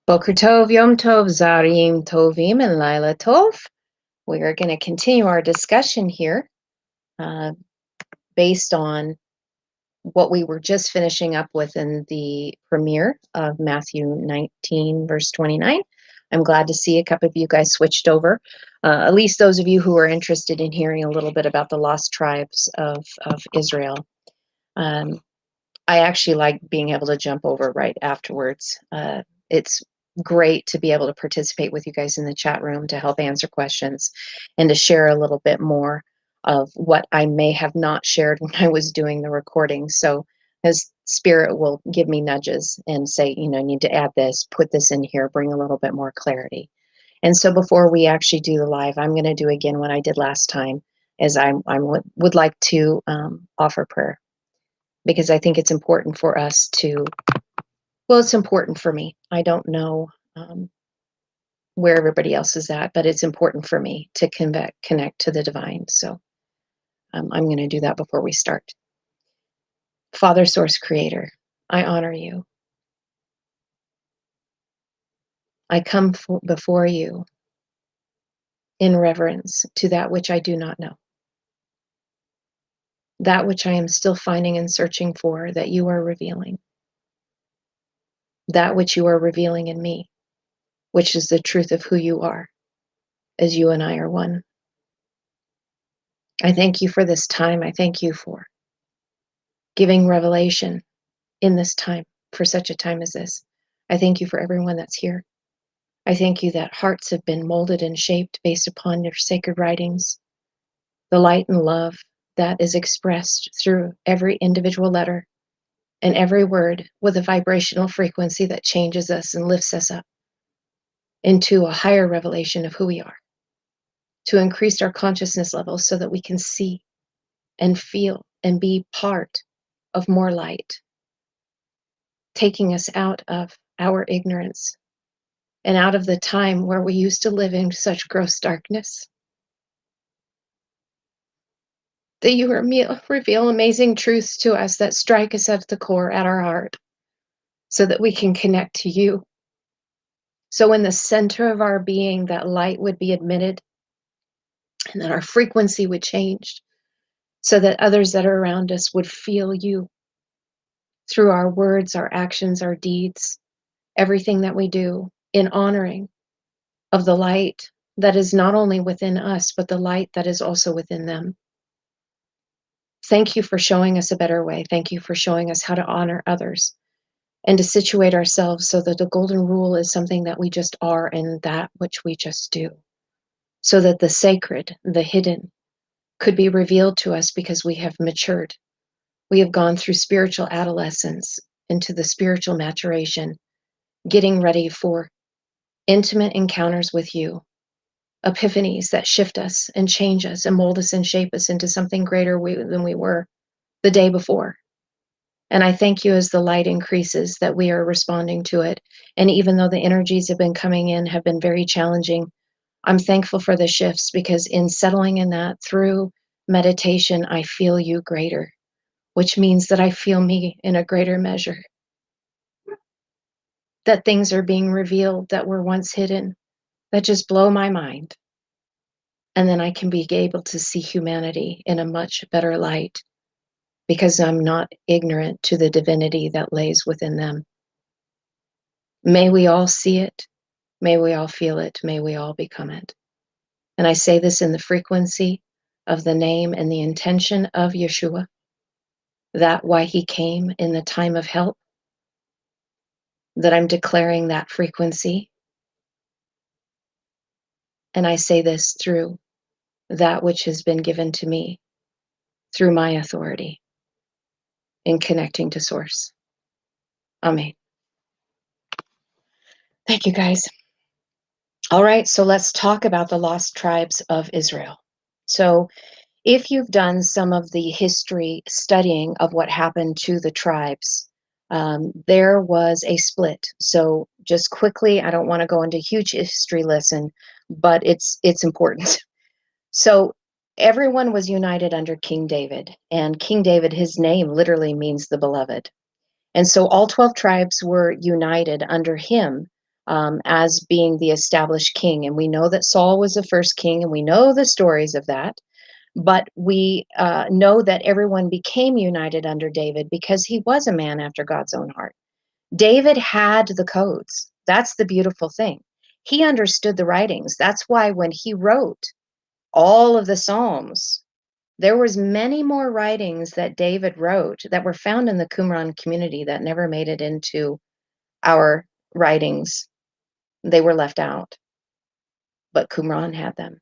Boker Tov, Yom Tov, Zarim Tovim, and Laila Tov. We are going to continue our discussion here based on what we were just finishing up with in the premiere of Matthew 19, verse 29. I'm glad to see a couple of you guys switched over, at least those of you who are interested in hearing a little bit about the lost tribes of Israel. I actually like being able to jump over right afterwards. It's great to be able to participate with you guys in the chat room to help answer questions and to share a little bit more of what I may have not shared when I was doing the recording. So as Spirit will give me nudges and say, you know, you need to add this, put this in here, bring a little bit more clarity. And so before we actually do the live, I'm going to do again what I did last time, is I would like to offer prayer, because I think it's important for us to, well, it's important for me. I don't know where everybody else is at, but it's important for me to connect to the divine. So I'm going to do that before we start. Father, Source, Creator, I honor you. I come before you in reverence to that which I do not know, that which I am still finding and searching for, that you are revealing, that which you are revealing in me, which is the truth of who you are, as you and I are one. I thank you for this time. I thank you for giving revelation in this time, for such a time as this. I thank you for everyone that's here. I thank you that hearts have been molded and shaped based upon your sacred writings, the light and love that is expressed through every individual letter and every word with a vibrational frequency that changes us and lifts us up into a higher revelation of who we are, to increase our consciousness levels so that we can see and feel and be part of more light, taking us out of our ignorance and out of the time where we used to live in such gross darkness. That you reveal amazing truths to us that strike us at the core, at our heart, so that we can connect to you. So in the center of our being, that light would be admitted and that our frequency would change, so that others that are around us would feel you through our words, our actions, our deeds, everything that we do, in honoring of the light that is not only within us, but the light that is also within them. Thank you for showing us a better way. Thank you for showing us how to honor others and to situate ourselves so that the golden rule is something that we just are and that which we just do, so that the sacred, the hidden, could be revealed to us because we have matured. We have gone through spiritual adolescence into the spiritual maturation, getting ready for intimate encounters with you, epiphanies that shift us and change us and mold us and shape us into something greater than we were the day before. And I thank you as the light increases that we are responding to it. And even though the energies have been coming in, have been very challenging, I'm thankful for the shifts, because in settling in that through meditation, I feel you greater, which means that I feel me in a greater measure. That things are being revealed that were once hidden, that just blow my mind. And then I can be able to see humanity in a much better light, because I'm not ignorant to the divinity that lays within them. May we all see it. May we all feel it. May we all become it. And I say this in the frequency of the name and the intention of Yeshua, that why he came in the time of help, that I'm declaring that frequency. And I say this through that which has been given to me through my authority in connecting to Source. Amen. Thank you, guys. All right, so let's talk about the lost tribes of Israel. So if you've done some of the history studying of what happened to the tribes, there was a split. So just quickly, I don't want to go into a huge history lesson, but it's important. So everyone was united under King David, and King David, his name literally means the beloved. And so all 12 tribes were united under him, as being the established king. And we know that Saul was the first king, and we know the stories of that. But we know that everyone became united under David because he was a man after God's own heart. David had the codes. That's the beautiful thing. He understood the writings. That's why when he wrote all of the Psalms, there was many more writings that David wrote that were found in the Qumran community that never made it into our writings. They were left out, but Qumran had them.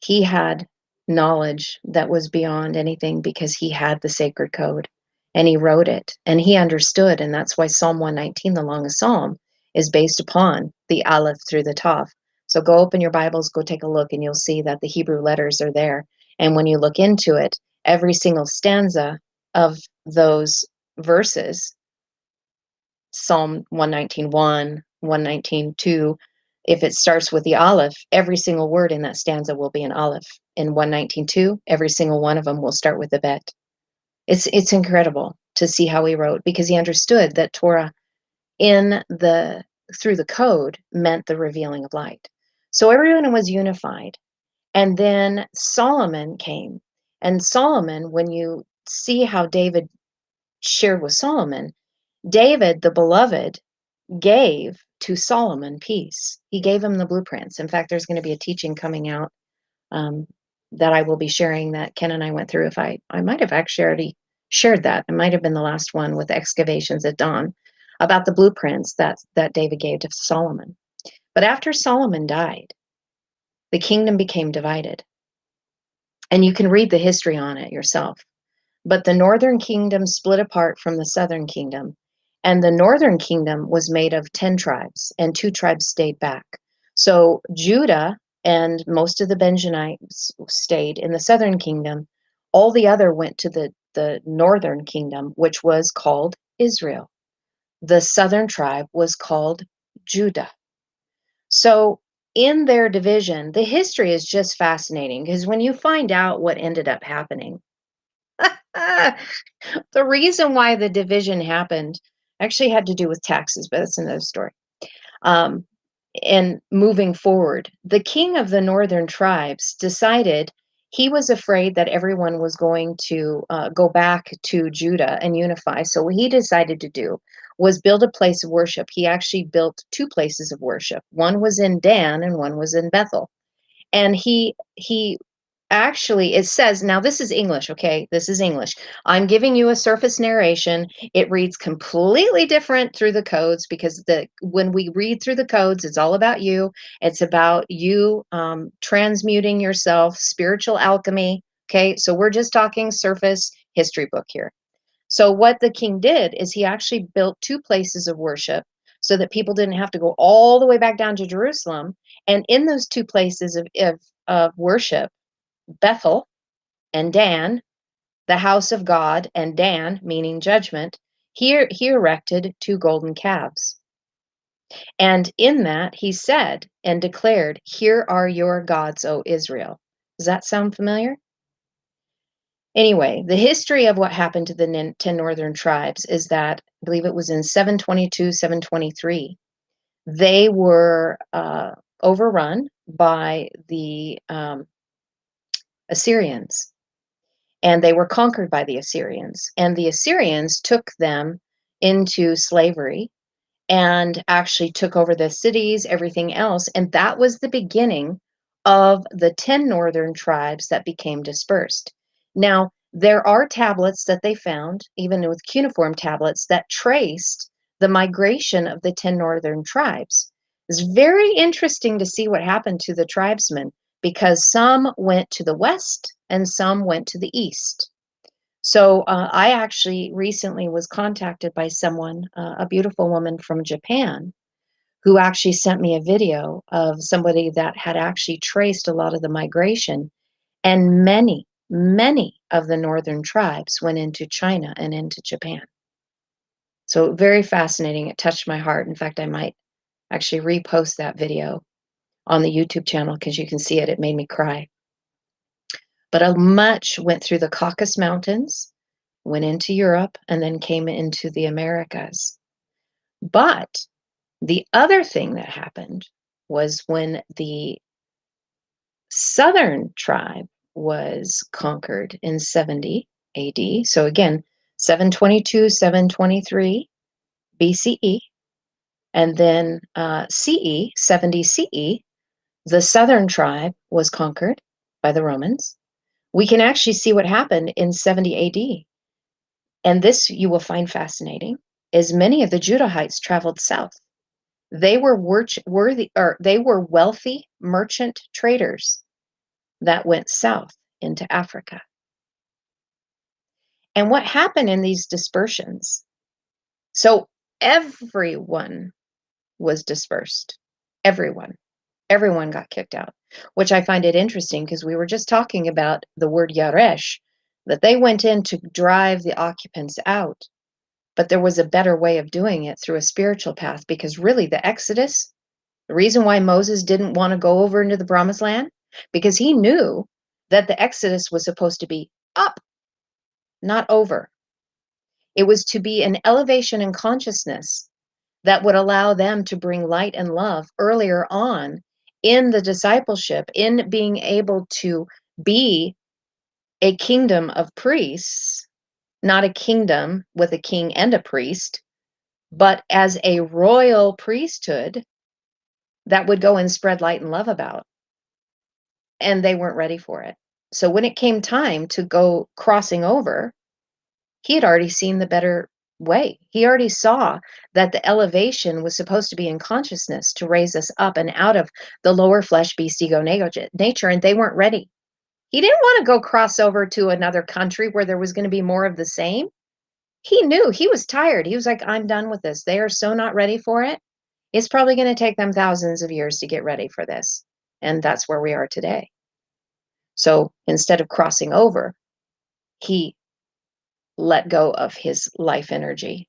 He had knowledge that was beyond anything because he had the sacred code and he wrote it and he understood. And that's why Psalm 119, the longest psalm, is based upon the Aleph through the Tav. So go open your Bibles, go take a look, and you'll see that the Hebrew letters are there. And when you look into it, every single stanza of those verses, Psalm 119:1, 119:2, if it starts with the Aleph, every single word in that stanza will be an Aleph. In 119:2, every single one of them will start with a Bet. It's incredible to see how he wrote, because he understood that Torah in the through the code meant the revealing of light. So everyone was unified. And then Solomon came. And Solomon, when you see how David shared with Solomon, David, the beloved, gave to Solomon peace. He gave him the blueprints. In fact, there's going to be a teaching coming out um, that I will be sharing that Ken and I went through. If I might have actually already shared that. It might have been the last one with excavations at dawn about the blueprints that David gave to Solomon. But after Solomon died, the kingdom became divided. And you can read the history on it yourself. But the northern kingdom split apart from the southern kingdom. And the northern kingdom was made of 10 tribes, and 2 tribes stayed back. So Judah and most of the Benjamites stayed in the southern kingdom. All the other went to the northern kingdom, which was called Israel. The southern tribe was called Judah. So in their division, the history is just fascinating, because when you find out what ended up happening, the reason why the division happened actually had to do with taxes, but that's another story. Um, and moving forward, the king of the northern tribes decided he was afraid that everyone was going to go back to Judah and unify. So what he decided to do was build a place of worship. He actually built 2 places of worship. One was in Dan and one was in Bethel. And he actually, it says, now this is English, okay? This is English. I'm giving you a surface narration. It reads completely different through the codes, because when we read through the codes, it's all about you. It's about you transmuting yourself, spiritual alchemy, okay? So we're just talking surface history book here. So what the king did is he actually built 2 places of worship so that people didn't have to go all the way back down to Jerusalem. And in those 2 places of worship, Bethel and Dan, the house of God, and Dan, meaning judgment, he erected 2 golden calves. And in that he said and declared, "Here are your gods, O Israel." Does that sound familiar? Anyway, the history of what happened to the 10 northern tribes is that, I believe it was in 722, 723, they were overrun by the Assyrians. And they were conquered by the Assyrians. And the Assyrians took them into slavery and actually took over the cities, everything else. And that was the beginning of the 10 northern tribes that became dispersed. Now, there are tablets that they found, even with cuneiform tablets, that traced the migration of the 10 northern tribes. It's very interesting to see what happened to the tribesmen, because some went to the west and some went to the east. So I actually recently was contacted by someone, a beautiful woman from Japan, who actually sent me a video of somebody that had actually traced a lot of the migration. And many, many of the northern tribes went into China and into Japan. So very fascinating. It touched my heart. In fact, I might actually repost that video on the YouTube channel, because you can see it. It made me cry. But much went through the Caucasus Mountains, went into Europe, and then came into the Americas. But The other thing that happened was when the southern tribe was conquered in 70 AD. So again, 722, 723 BCE, and then CE, 70 CE, the southern tribe was conquered by the Romans. We can actually see what happened in 70 AD. And this you will find fascinating, is many of the Judahites traveled south. They were wealthy merchant traders that went south into Africa. And what happened in these dispersions? So everyone was dispersed. Everyone got kicked out, which I find it interesting because we were just talking about the word yaresh, that they went in to drive the occupants out. But there was a better way of doing it through a spiritual path, because really the Exodus, the reason why Moses didn't want to go over into the promised land, because he knew that the Exodus was supposed to be up, not over. It was to be an elevation in consciousness that would allow them to bring light and love earlier on in the discipleship, in being able to be a kingdom of priests, not a kingdom with a king and a priest, but as a royal priesthood that would go and spread light and love about. And they weren't ready for it. So when it came time to go crossing over, he had already seen the better way. He already saw that the elevation was supposed to be in consciousness to raise us up and out of the lower flesh, beast, ego, nature, and they weren't ready. He didn't want to go cross over to another country where there was going to be more of the same. He knew, he was tired. He was like, I'm done with this. They are so not ready for it. It's probably going to take them thousands of years to get ready for this. And that's where we are today. So instead of crossing over, he let go of his life energy.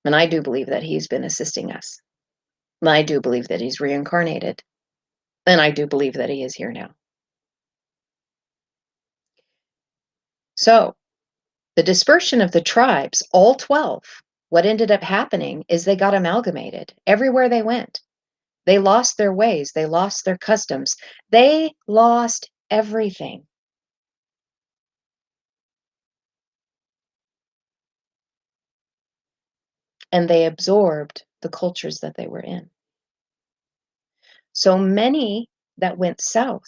And I do believe that he's been assisting us. And I do believe that he's reincarnated. And I do believe that he is here now. So the dispersion of the tribes, all 12, what ended up happening is they got amalgamated everywhere they went. They lost their ways. They lost their customs. They lost everything. And they absorbed the cultures that they were in. So many that went south,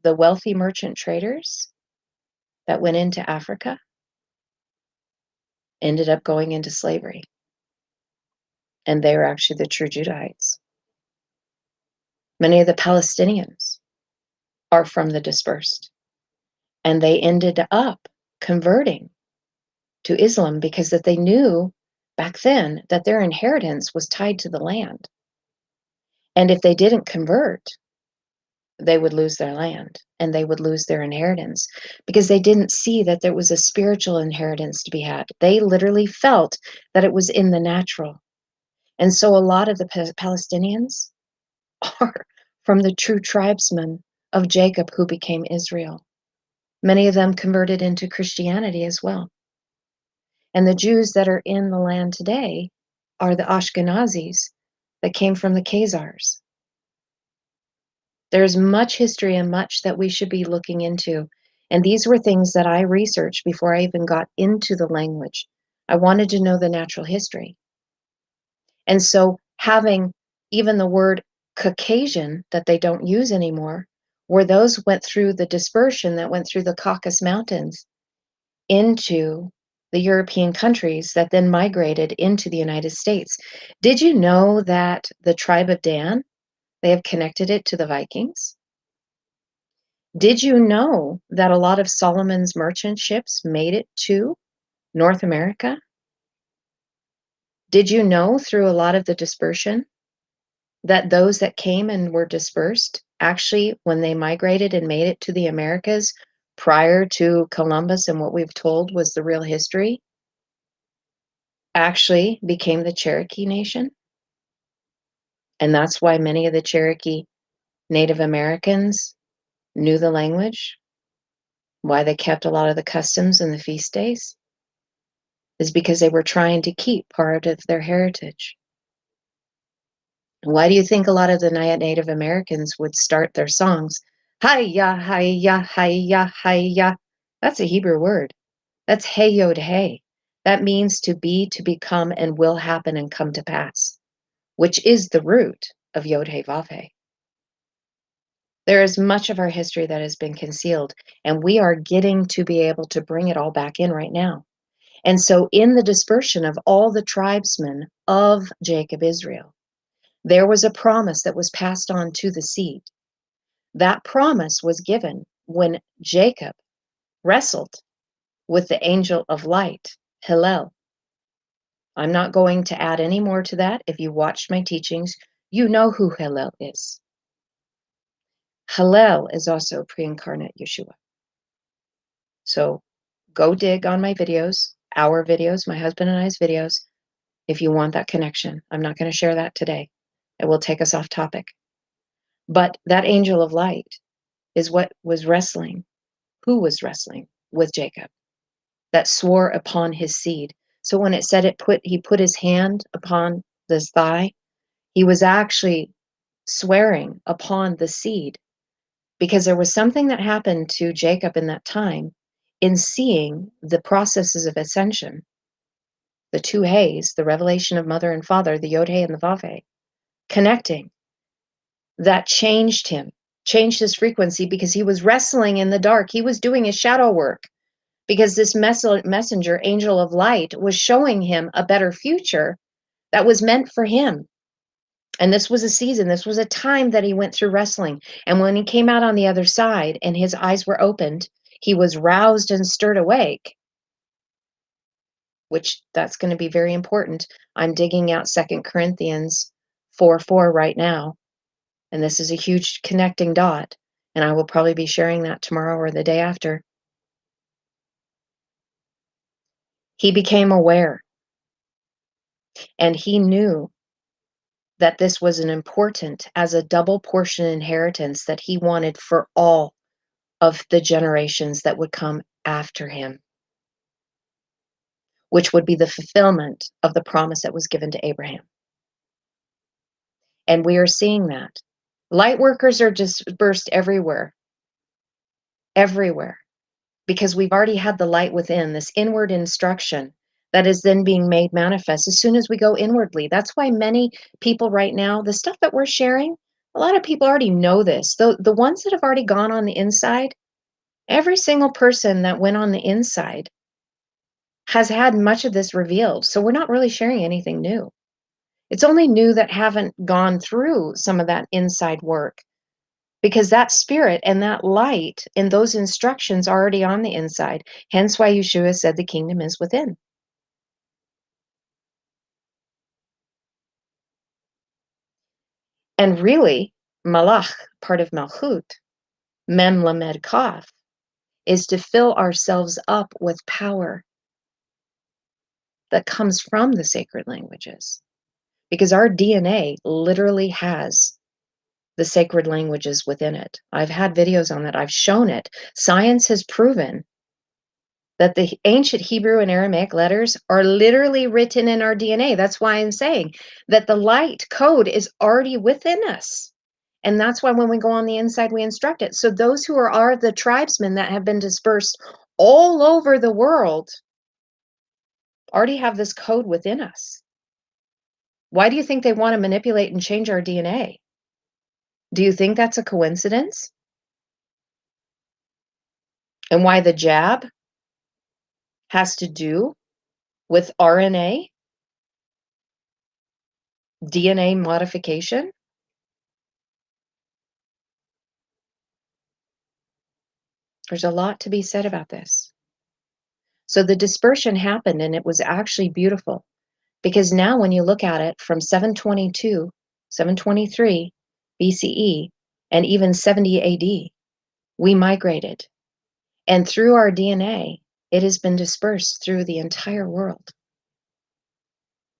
the wealthy merchant traders that went into Africa, ended up going into slavery. And they were actually the true Judahites. Many of the Palestinians are from the dispersed. And they ended up converting to Islam because that they knew back then that their inheritance was tied to the land. And if they didn't convert, they would lose their land and they would lose their inheritance because they didn't see that there was a spiritual inheritance to be had. They literally felt that it was in the natural. And so a lot of the Palestinians are from the true tribesmen of Jacob who became Israel. Many of them converted into Christianity as well. And the Jews that are in the land today are the Ashkenazis that came from the Khazars. There's much history and much that we should be looking into. And these were things that I researched before I even got into the language. I wanted to know the natural history. And so having even the word Caucasian that they don't use anymore, where those went through the dispersion that went through the Caucasus Mountains into the European countries that then migrated into the United States. Did you know that the tribe of Dan, they have connected it to the Vikings? Did you know that a lot of Solomon's merchant ships made it to North America? Did you know through a lot of the dispersion that those that came and were dispersed, actually, when they migrated and made it to the Americas prior to Columbus and what we've told was the real history, actually became the Cherokee Nation? And that's why many of the Cherokee Native Americans knew the language, why they kept a lot of the customs and the feast days, is because they were trying to keep part of their heritage. Why do you think a lot of the Native Americans would start their songs? Hi-ya, hi-ya, hi-ya, hi-ya. That's a Hebrew word. That's hey yod hey. That means to be, to become, and will happen and come to pass, which is the root of yod hey vav hey. There is much of our history that has been concealed, and we are getting to be able to bring it all back in right now. And so, in the dispersion of all the tribesmen of Jacob Israel, there was a promise that was passed on to the seed. That promise was given when Jacob wrestled with the angel of light, Hillel. I'm not going to add any more to that. If you watched my teachings, you know who Hillel is. Hillel is also pre-incarnate Yeshua. So go dig on my videos, our videos, my husband and I's videos, if you want that connection. I'm not going to share that today. It will take us off topic. But that angel of light is what was wrestling. Who was wrestling with Jacob? That swore upon his seed. So when it said he put his hand upon this thigh, he was actually swearing upon the seed, because there was something that happened to Jacob in that time in seeing the processes of ascension, the two hays, the revelation of mother and father, the yod hey and the vav hey, connecting, that changed him, changed his frequency, because he was wrestling in the dark. He was doing his shadow work because this messenger, angel of light, was showing him a better future that was meant for him. And this was a season, this was a time that he went through wrestling. And when he came out on the other side and his eyes were opened, he was roused and stirred awake, which that's going to be very important. I'm digging out 2 Corinthians 4:4 right now. And this is a huge connecting dot. And I will probably be sharing that tomorrow or the day after. He became aware, and he knew that this was an important, as a double portion inheritance that he wanted for all of the generations that would come after him, which would be the fulfillment of the promise that was given to Abraham. And we are seeing that. Light workers are dispersed everywhere, everywhere, because we've already had the light within, this inward instruction that is then being made manifest as soon as we go inwardly. That's why many people right now, the stuff that we're sharing, a lot of people already know this. The ones that have already gone on the inside, every single person that went on the inside has had much of this revealed. So we're not really sharing anything new. It's only new that haven't gone through some of that inside work, because that spirit and that light and those instructions are already on the inside. Hence why Yeshua said the kingdom is within. And really, malach, part of malchut, mem lamed kaf, is to fill ourselves up with power that comes from the sacred languages. Because our DNA literally has the sacred languages within it. I've had videos on that. I've shown it. Science has proven that the ancient Hebrew and Aramaic letters are literally written in our DNA. That's why I'm saying that the light code is already within us. And that's why when we go on the inside, we instruct it. So those who are the tribesmen that have been dispersed all over the world already have this code within us. Why do you think they want to manipulate and change our DNA? Do you think that's a coincidence? And why the jab has to do with RNA, DNA modification? There's a lot to be said about this. So the dispersion happened, and it was actually beautiful, because now when you look at it from 722, 723 BCE, and even 70 AD, we migrated. And through our DNA, it has been dispersed through the entire world.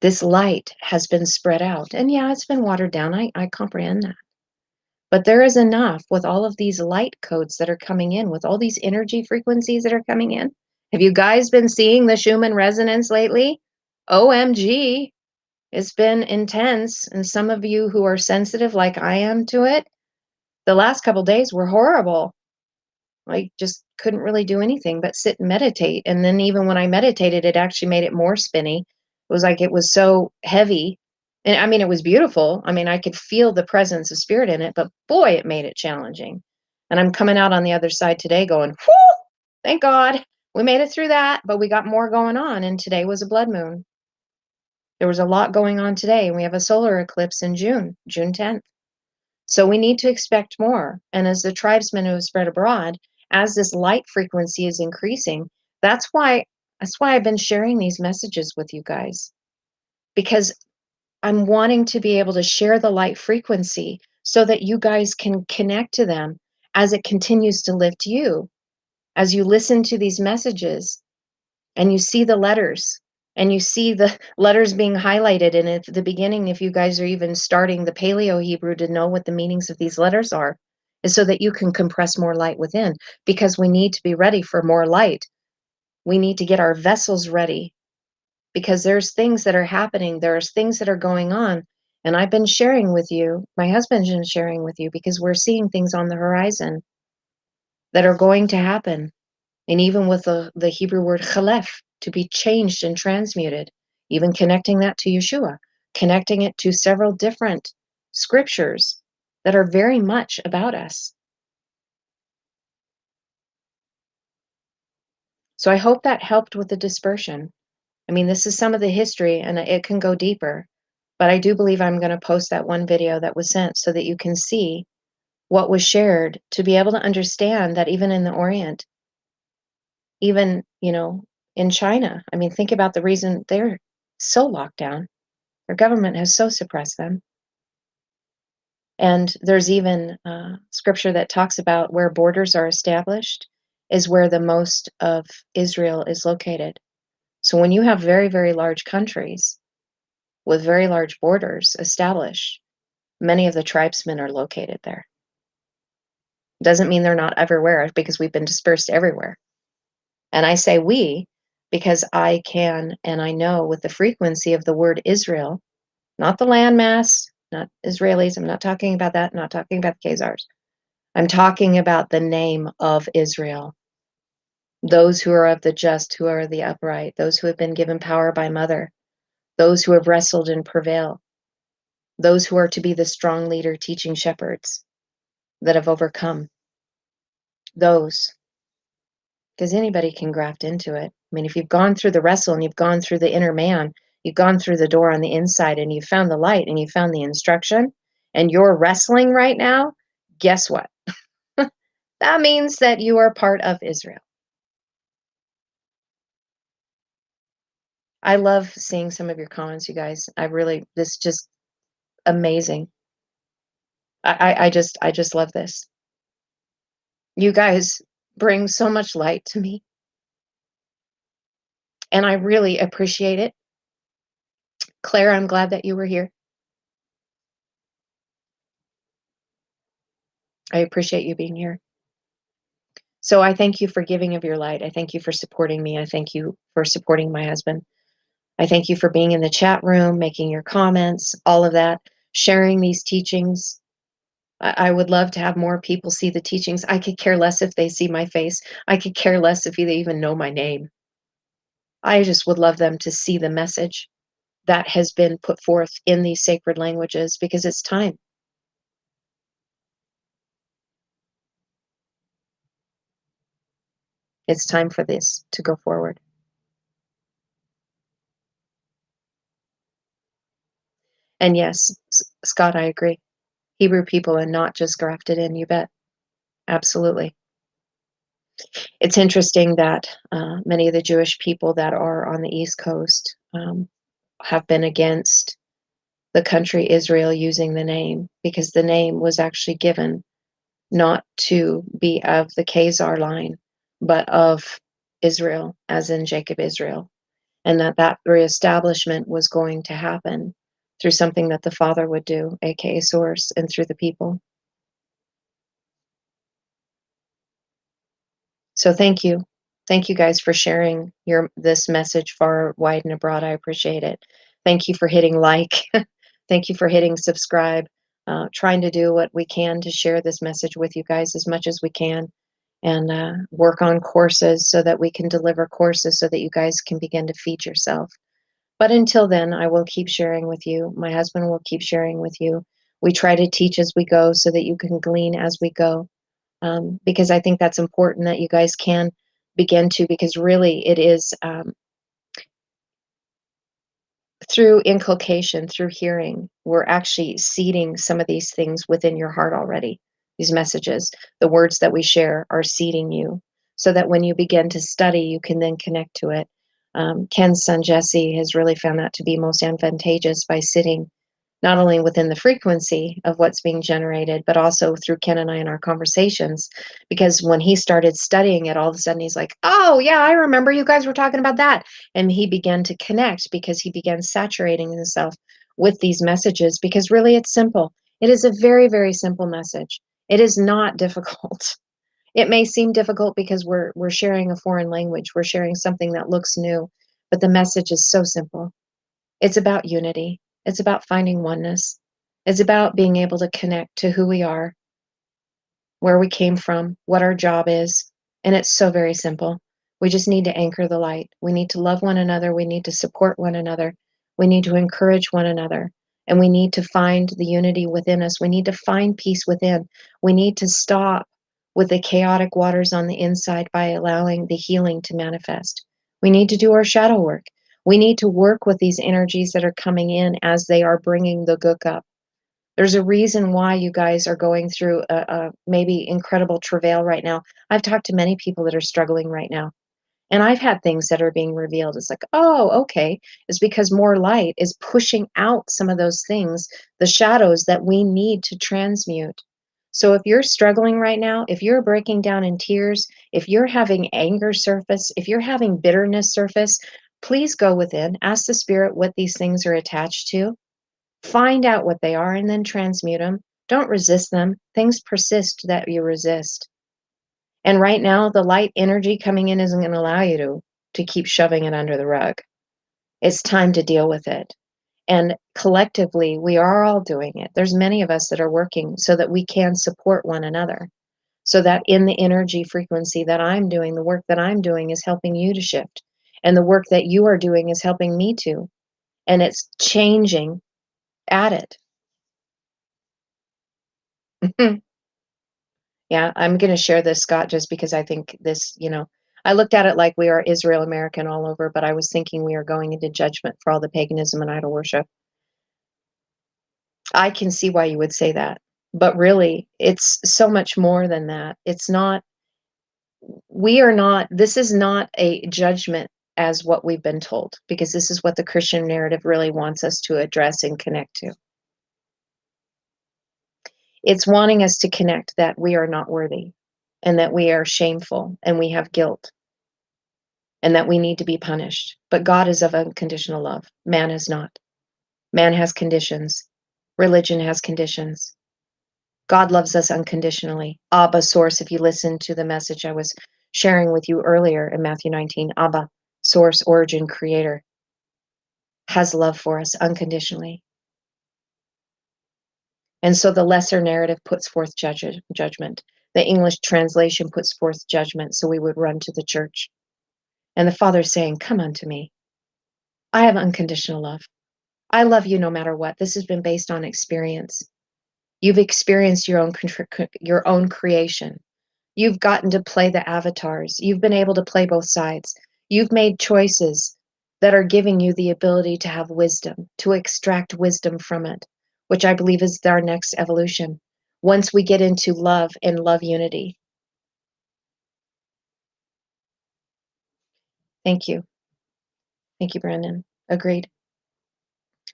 This light has been spread out. And yeah, it's been watered down. I comprehend that. But there is enough with all of these light codes that are coming in, with all these energy frequencies that are coming in. Have you guys been seeing the Schumann resonance lately? OMG. It's been intense, and some of you who are sensitive like I am to it, the last couple days were horrible. I just couldn't really do anything but sit and meditate, and then even when I meditated, it actually made it more spinny. It was like it was so heavy, and I mean, it was beautiful. I mean, I could feel the presence of spirit in it, but boy, it made it challenging. And I'm coming out on the other side today going, "Whoo! Thank God we made it through that, but we got more going on, and today was a blood moon." There was a lot going on today, and we have a solar eclipse in June, June 10th. So we need to expect more. And as the tribesmen who have spread abroad, as this light frequency is increasing, that's why I've been sharing these messages with you guys, because I'm wanting to be able to share the light frequency so that you guys can connect to them as it continues to lift you. As you listen to these messages, and you see the letters, and you see the letters being highlighted, and at the beginning, if you guys are even starting the Paleo Hebrew to know what the meanings of these letters are, is so that you can compress more light within, because we need to be ready for more light. We need to get our vessels ready, because there's things that are happening, there's things that are going on, and I've been sharing with you, my husband's been sharing with you, because we're seeing things on the horizon that are going to happen. And even with the Hebrew word chalef, to be changed and transmuted, even connecting that to Yeshua, connecting it to several different scriptures that are very much about us. So I hope that helped with the dispersion. I mean, this is some of the history, and it can go deeper, but I do believe I'm going to post that one video that was sent so that you can see what was shared, to be able to understand that even in the Orient, even, in China, I mean, think about the reason they're so locked down. Their government has so suppressed them. And there's even scripture that talks about where borders are established is where the most of Israel is located. So when you have very, very large countries with very large borders established, many of the tribesmen are located there. Doesn't mean they're not everywhere, because we've been dispersed everywhere. And I say we because I can, and I know with the frequency of the word Israel, not the landmass, not Israelis. I'm not talking about that. I'm not talking about the Khazars. I'm talking about the name of Israel. Those who are of the just, who are the upright, those who have been given power by Mother, those who have wrestled and prevail, those who are to be the strong leader, teaching shepherds that have overcome. Those, because anybody can graft into it. I mean, if you've gone through the wrestle and you've gone through the inner man, you've gone through the door on the inside, and you found the light and you found the instruction, and you're wrestling right now, guess what? That means that you are part of Israel. I love seeing some of your comments, you guys. This just amazing. I just love this. You guys bring so much light to me, and I really appreciate it. Claire, I'm glad that you were here. I appreciate you being here. So I thank you for giving of your light. I thank you for supporting me. I thank you for supporting my husband. I thank you for being in the chat room, making your comments, all of that, sharing these teachings. I would love to have more people see the teachings. I could care less if they see my face. I could care less if they even know my name. I just would love them to see the message that has been put forth in these sacred languages, because it's time. It's time for this to go forward. And yes, Scott, I agree. Hebrew people and not just grafted in, you bet. Absolutely. It's interesting that many of the Jewish people that are on the East Coast have been against the country Israel using the name, because the name was actually given not to be of the Khazar line, but of Israel, as in Jacob Israel, and that reestablishment was going to happen through something that the Father would do, aka Source, and through the people. So thank you. Thank you guys for sharing this message far, wide, and abroad. I appreciate it. Thank you for hitting like. Thank you for hitting subscribe. Trying to do what we can to share this message with you guys as much as we can, and work on courses so that we can deliver courses so that you guys can begin to feed yourself. But until then, I will keep sharing with you. My husband will keep sharing with you. We try to teach as we go so that you can glean as we go, because I think that's important that you guys can begin to, because really it is through inculcation, through hearing, we're actually seeding some of these things within your heart already. These messages, the words that we share are seeding you so that when you begin to study, you can then connect to it. Ken's son Jesse has really found that to be most advantageous by sitting not only within the frequency of what's being generated, but also through Ken and I in our conversations. Because when he started studying it, all of a sudden he's like, oh, yeah, I remember you guys were talking about that. And he began to connect because he began saturating himself with these messages, because really it's simple. It is a very, very simple message. It is not difficult. It may seem difficult because we're sharing a foreign language. We're sharing something that looks new, but the message is so simple. It's about unity. It's about finding oneness. It's about being able to connect to who we are, where we came from, what our job is. And it's so very simple. We just need to anchor the light. We need to love one another. We need to support one another. We need to encourage one another. And we need to find the unity within us. We need to find peace within. We need to stop with the chaotic waters on the inside by allowing the healing to manifest. We need to do our shadow work. We need to work with these energies that are coming in as they are bringing the gook up. There's a reason why you guys are going through a maybe incredible travail right now. I've talked to many people that are struggling right now, and I've had things that are being revealed. It's like, oh, okay. It's because more light is pushing out some of those things, the shadows that we need to transmute. So if you're struggling right now, if you're breaking down in tears, if you're having anger surface, if you're having bitterness surface, please go within, ask the spirit what these things are attached to. Find out what they are and then transmute them. Don't resist them. Things persist that you resist. And right now, the light energy coming in isn't going to allow you to keep shoving it under the rug. It's time to deal with it. And collectively, we are all doing it. There's many of us that are working so that we can support one another. So that in the energy frequency that I'm doing, the work that I'm doing is helping you to shift. And the work that you are doing is helping me to. And it's changing at it. Yeah, I'm going to share this, Scott, just because I think this, I looked at it like we are Israel American all over, but I was thinking we are going into judgment for all the paganism and idol worship. I can see why you would say that, but really, it's so much more than that. It's not, this is not a judgment as what we've been told, because this is what the Christian narrative really wants us to address and connect to. It's wanting us to connect that we are not worthy and that we are shameful and we have guilt and that we need to be punished. But God is of unconditional love. Man is not. Man has conditions. Religion has conditions. God loves us unconditionally. Abba, source, if you listen to the message I was sharing with you earlier in Matthew 19, Abba, source, origin, creator, has love for us unconditionally. And so the lesser narrative puts forth judgment. The English translation puts forth judgment, so we would run to the church. And the Father's saying, come unto me. I have unconditional love. I love you no matter what. This has been based on experience. You've experienced your own creation. You've gotten to play the avatars. You've been able to play both sides. You've made choices that are giving you the ability to have wisdom, to extract wisdom from it, which I believe is our next evolution. Once we get into love and love unity. Thank you. Thank you, Brandon. Agreed.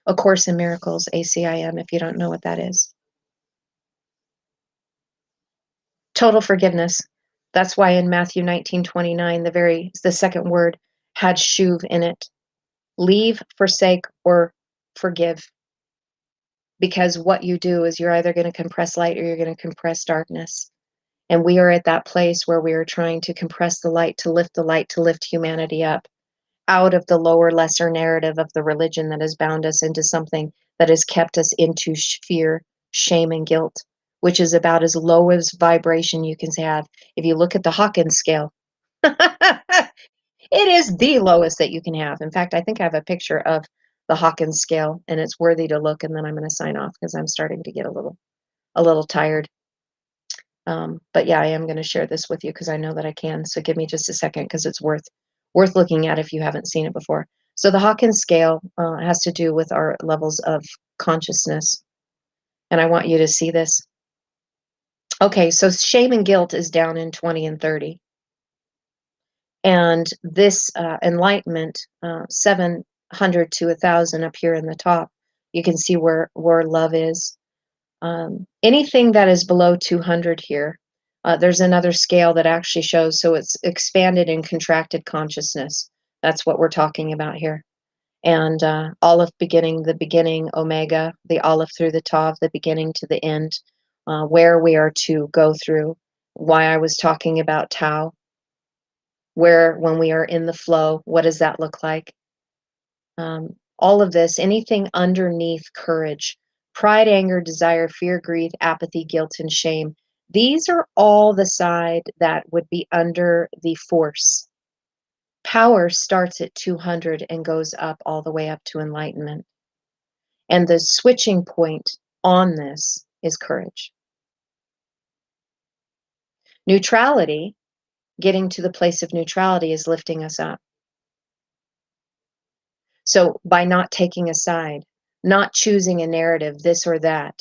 A Course in Miracles, ACIM, if you don't know what that is. Total forgiveness. That's why in Matthew 19:29, the second word had shuv in it. Leave, forsake, or forgive. Because what you do is you're either going to compress light or you're going to compress darkness. And we are at that place where we are trying to compress the light, to lift humanity up. out of the lower, lesser narrative of the religion that has bound us into something that has kept us into fear, shame, and guilt, which is about as low as vibration you can have. If you look at the Hawkins scale, it is the lowest that you can have. In fact, I think I have a picture of the Hawkins scale, and it's worthy to look. And then I'm going to sign off because I'm starting to get a little tired. But yeah, I am going to share this with you because I know that I can. So give me just a second because it's worth looking at if you haven't seen it before. So the Hawkins scale has to do with our levels of consciousness, and I want you to see this. Okay, so shame and guilt is down in 20 and 30. And this enlightenment, 700 to 1,000 up here in the top, you can see where love is. Anything that is below 200 here, there's another scale that actually shows, so it's expanded and contracted consciousness. That's what we're talking about here. And Aleph beginning, the beginning, Omega, the Aleph through the Tav, the beginning to the end, where we are to go through, why I was talking about Tau, where when we are in the flow, what does that look like? All of this, anything underneath courage, pride, anger, desire, fear, grief, apathy, guilt, and shame. These are all the side that would be under the force. Power starts at 200 and goes up all the way up to enlightenment. And the switching point on this is courage. Neutrality, getting to the place of neutrality, is lifting us up. So by not taking a side, not choosing a narrative, this or that,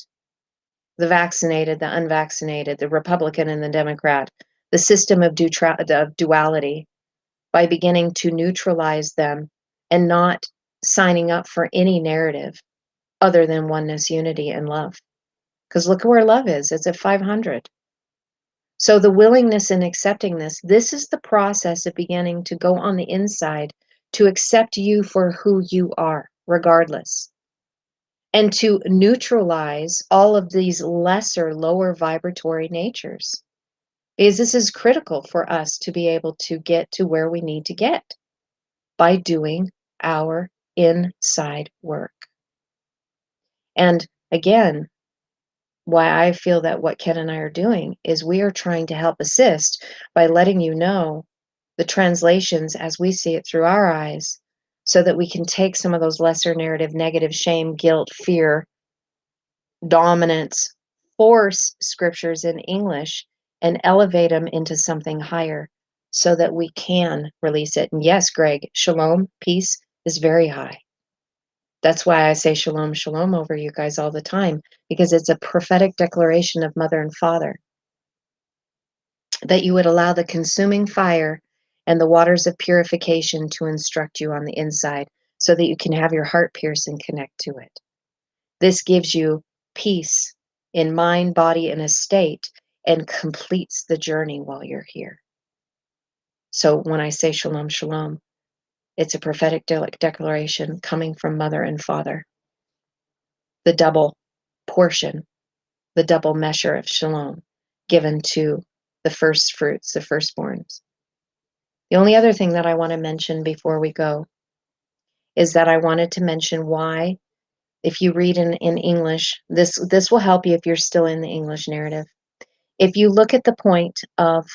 the vaccinated, the unvaccinated, the Republican and the Democrat, the system of duality, by beginning to neutralize them and not signing up for any narrative other than oneness, unity, and love. Because look where love is, it's at 500. So the willingness in accepting this is the process of beginning to go on the inside to accept you for who you are, regardless. And to neutralize all of these lesser, lower vibratory natures. Because this is critical for us to be able to get to where we need to get by doing our inside work. And again, why I feel that what Ken and I are doing is we are trying to help assist by letting you know the translations as we see it through our eyes, so that we can take some of those lesser narrative, negative, shame, guilt, fear, dominance, force scriptures in English and elevate them into something higher so that we can release it. And yes, Greg, shalom, peace is very high. That's why I say shalom, shalom over you guys all the time, because it's a prophetic declaration of mother and father that you would allow the consuming fire and the waters of purification to instruct you on the inside so that you can have your heart pierce and connect to it. This gives you peace in mind, body, and estate and completes the journey while you're here. So when I say shalom, shalom, it's a prophetic declaration coming from mother and father. The double portion, the double measure of shalom given to the first fruits, the firstborns. The only other thing that I want to mention before we go is that I wanted to mention why, if you read in English, this will help you if you're still in the English narrative. If you look at the point of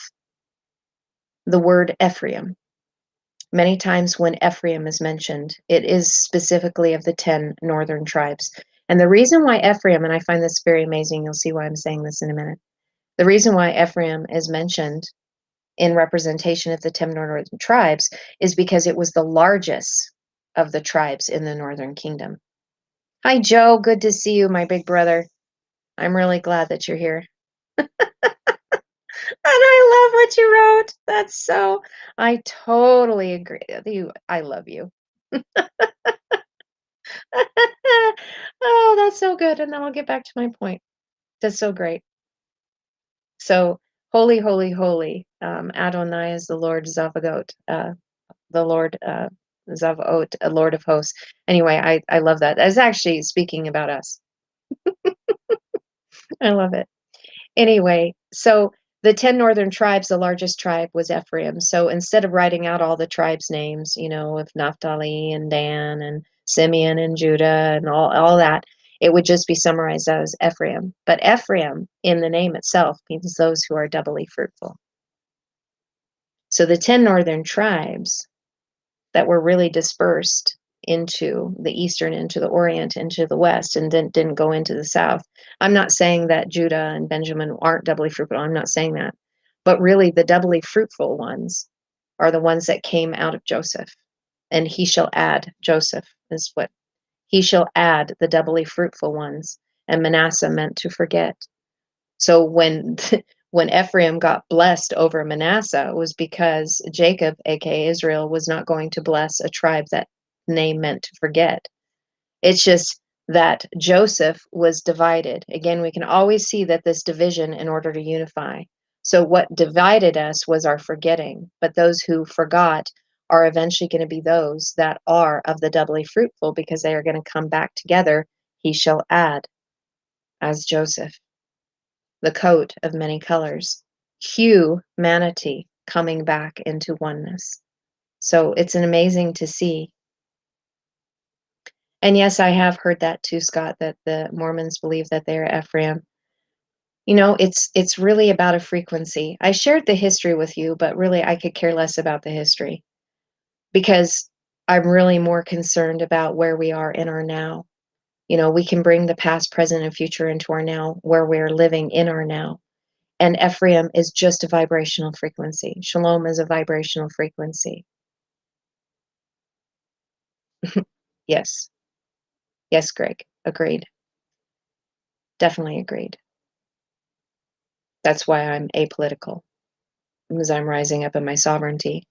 the word Ephraim, many times when Ephraim is mentioned, it is specifically of the 10 northern tribes. And the reason why Ephraim, and I find this very amazing, you'll see why I'm saying this in a minute. The reason why Ephraim is mentioned in representation of the 10 northern tribes is because it was the largest of the tribes in the northern kingdom. Hi, Joe. Good to see you, my big brother. I'm really glad that you're here. And I love what you wrote. I totally agree with you. I love you. Oh, that's so good. And then I'll get back to my point. That's so great. So, holy, holy, holy. Adonai is the Lord Zavagot, the Lord Zavaot, a Lord of hosts. Anyway, I love that. That's actually speaking about us. I love it. Anyway, so The 10 northern tribes, the largest tribe was Ephraim. So instead of writing out all the tribes' names, of Naphtali and Dan and Simeon and Judah and all that, it would just be summarized as Ephraim. But Ephraim, in the name itself, means those who are doubly fruitful. So the 10 northern tribes that were really dispersed into the eastern, into the orient, into the west, and didn't go into the south. I'm not saying that Judah and Benjamin aren't doubly fruitful. I'm not saying that. But really, the doubly fruitful ones are the ones that came out of Joseph. And he shall add, Joseph is what he shall add, the doubly fruitful ones. And Manasseh meant to forget. So when when Ephraim got blessed over Manasseh, it was because Jacob, aka Israel, was not going to bless a tribe that name meant to forget. It's just that Joseph was divided. Again, we can always see that this division in order to unify. So what divided us was our forgetting, but those who forgot are eventually going to be those that are of the doubly fruitful, because they are going to come back together. He shall add, as Joseph, the coat of many colors, humanity coming back into oneness. So it's an amazing to see. And yes, I have heard that too, Scott, that the Mormons believe that they're Ephraim. It's really about a frequency. I shared the history with you, but really I could care less about the history, because I'm really more concerned about where we are in our now. We can bring the past, present, and future into our now, where we're living in our now. And Ephraim is just a vibrational frequency. Shalom is a vibrational frequency. Yes. Yes, Greg. Agreed. Definitely agreed. That's why I'm apolitical, because I'm rising up in my sovereignty.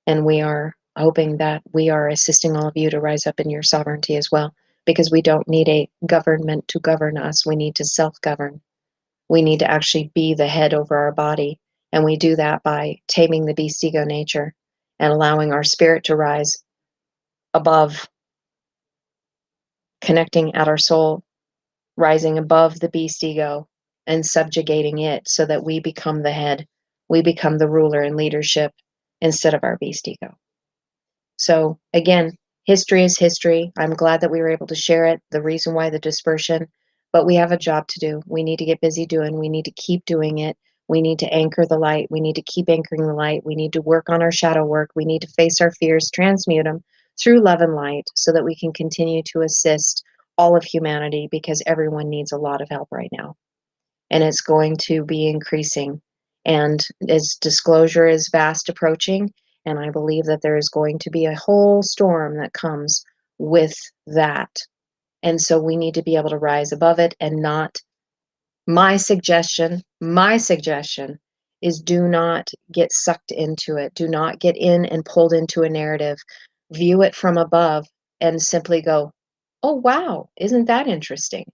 And we are hoping that we are assisting all of you to rise up in your sovereignty as well, because we don't need a government to govern us. We need to self-govern. We need to actually be the head over our body. And we do that by taming the beast ego nature and allowing our spirit to rise above, connecting at our soul, rising above the beast ego and subjugating it, so that we become the head. We become the ruler in leadership instead of our beast ego. So again, history is history. I'm glad that we were able to share it, the reason why the dispersion, but we have a job to do. We need to get busy doing, we need to keep doing it. We need to anchor the light. We need to keep anchoring the light. We need to work on our shadow work. We need to face our fears, transmute them through love and light, so that we can continue to assist all of humanity, because everyone needs a lot of help right now. And it's going to be increasing. And as disclosure is fast approaching, and I believe that there is going to be a whole storm that comes with that. And so we need to be able to rise above it and not. My suggestion is, do not get sucked into it. Do not get in and pulled into a narrative. View it from above and simply go, oh, wow, isn't that interesting?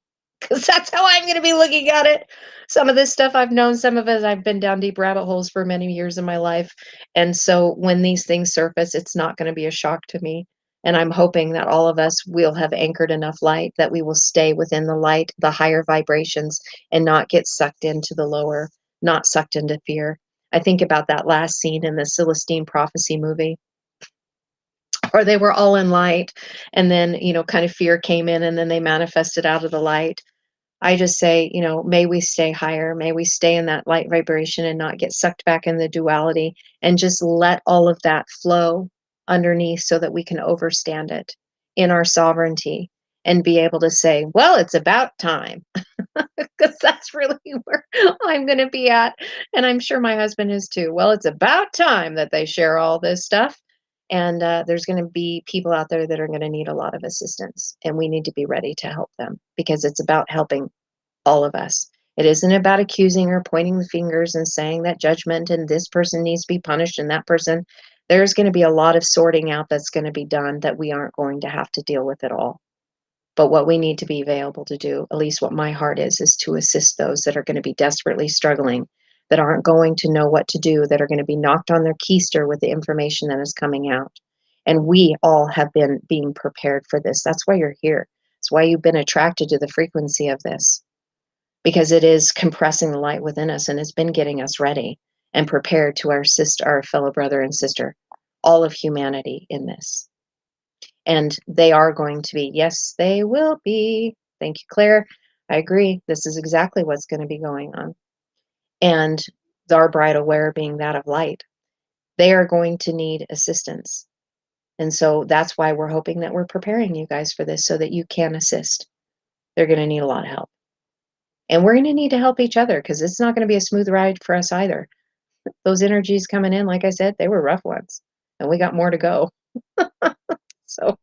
Because that's how I'm going to be looking at it. Some of this stuff I've known, some of it I've been down deep rabbit holes for many years in my life. And so when these things surface, it's not going to be a shock to me. And I'm hoping that all of us will have anchored enough light that we will stay within the light, the higher vibrations, and not get sucked into the lower, not sucked into fear. I think about that last scene in the Celestine Prophecy movie, or they were all in light, and then, kind of fear came in, and then they manifested out of the light. I just say, may we stay higher, may we stay in that light vibration and not get sucked back in the duality, and just let all of that flow underneath, so that we can overstand it in our sovereignty and be able to say, well, it's about time. Because that's really where I'm going to be at. And I'm sure my husband is too. Well, it's about time that they share all this stuff. And there's going to be people out there that are going to need a lot of assistance. And we need to be ready to help them, because it's about helping all of us. It isn't about accusing or pointing the fingers and saying that judgment and this person needs to be punished and that person. There's going to be a lot of sorting out that's going to be done that we aren't going to have to deal with at all. But what we need to be available to do, at least what my heart is to assist those that are going to be desperately struggling, that aren't going to know what to do, that are going to be knocked on their keister with the information that is coming out. And we all have been being prepared for this. That's why you're here. It's why you've been attracted to the frequency of this. because it is compressing the light within us, and it's been getting us ready and prepared to our fellow brother and sister, all of humanity in this. And they are going to be, yes, they will be. Thank you, Claire. I agree. This is exactly what's going to be going on. And our bridal wear being that of light, they are going to need assistance. And so that's why we're hoping that we're preparing you guys for this so that you can assist. They're going to need a lot of help. And we're going to need to help each other because it's not going to be a smooth ride for us either. Those energies coming in, like I said, they were rough ones. And we got more to go. So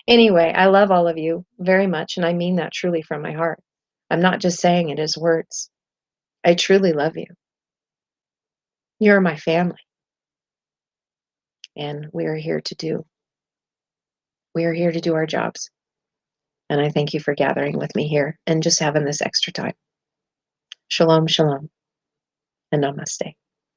anyway, I love all of you very much. And I mean that truly from my heart. I'm not just saying it as words. I truly love you. You're my family. And we are here to do our jobs. And I thank you for gathering with me here and just having this extra time. Shalom, shalom, and namaste.